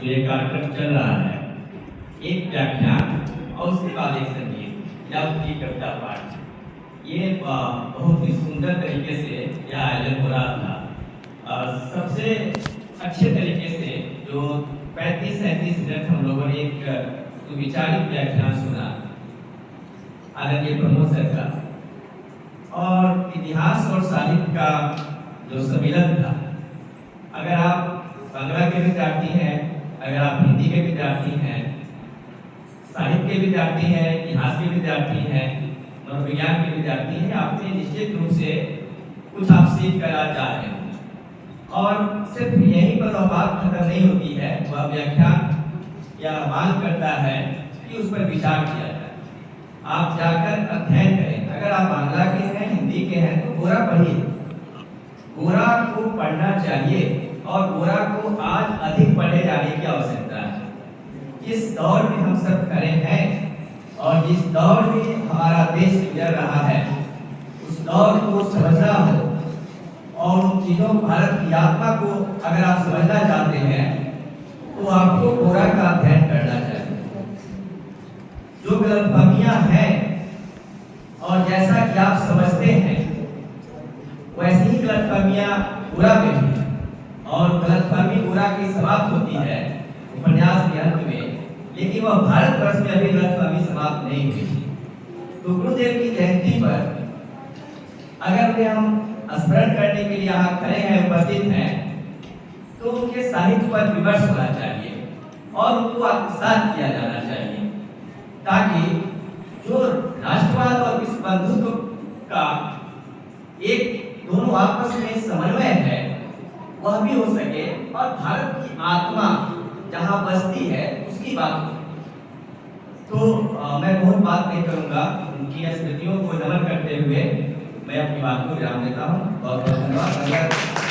ये कार्यक्रम चल रहा है, एक व्याख्यान और उसके बाद एक संगीत या उसकी कविता पाठ। ये बहुत ही सुंदर तरीके से यह आयोजन हो रहा था। सबसे अच्छे तरीके से जो 35-37 मिनट हम लोगों ने एक सुविचारित व्याख्यान सुना आदरणीय प्रमोद सर का, और इतिहास और साहित्य का जो सम्मिलन था। अगर आप बांग्ला के विद्यार्थी हैं, अगर आप हिंदी के विद्यार्थी हैं, साहित्य के विद्यार्थी हैं, इतिहास के विद्यार्थी हैं, मनोविज्ञान के विद्यार्थी हैं, आपने निश्चित रूप से कुछ आप सीख कर आज जा रहे हैं। और सिर्फ यही पर वह बात खत्म नहीं होती है, वह व्याख्यान या मांग करता है कि उस पर विचार किया जाए। आप जाकर अध्ययन करें। अगर आप बांग्ला के हैं, हिंदी के हैं, तो गोरा पढ़िए। गोरा को पढ़ना चाहिए और गोरा को आज अधिक पढ़े जाने की आवश्यकता है। जिस दौर में हम सब खड़े हैं और जिस दौर में हमारा देश गुजर रहा है, उस दौर को समझना हो और उन चीजों भारत की आत्मा को अगर आप समझना चाहते हैं तो आपको गोरा का अध्ययन करना चाहिए। जो गलतफहमियां हैं और जैसा कि आप समझते हैं वैसी ही गलतफहमियां गोरा में भी, और गलतफहमी गोरा की समाप्त होती है उपन्यास के अंत में, लेकिन वह भारतवर्ष में अभी गलतफहमी समाप्त नहीं हुई। तो गुरुदेव की जयंती पर अगर वे हम स्मरण करने के लिए यहाँ खड़े हैं, उपस्थित हैं, तो उनके साहित्य पर विमर्श होना चाहिए और उनको आत्मसात किया जाना चाहिए, ताकि जो राष्ट्रवाद और विश्व बंधुत्व का एक दोनों आपस में समन्वय है वह भी हो सके और भारत की आत्मा जहां बसती है उसकी बात हो। तो मैं बहुत बात नहीं करूंगा, उनकी स्मृतियों को नमन करते हुए मैं अपनी बात को विराम देता हूं। बहुत बहुत धन्यवाद।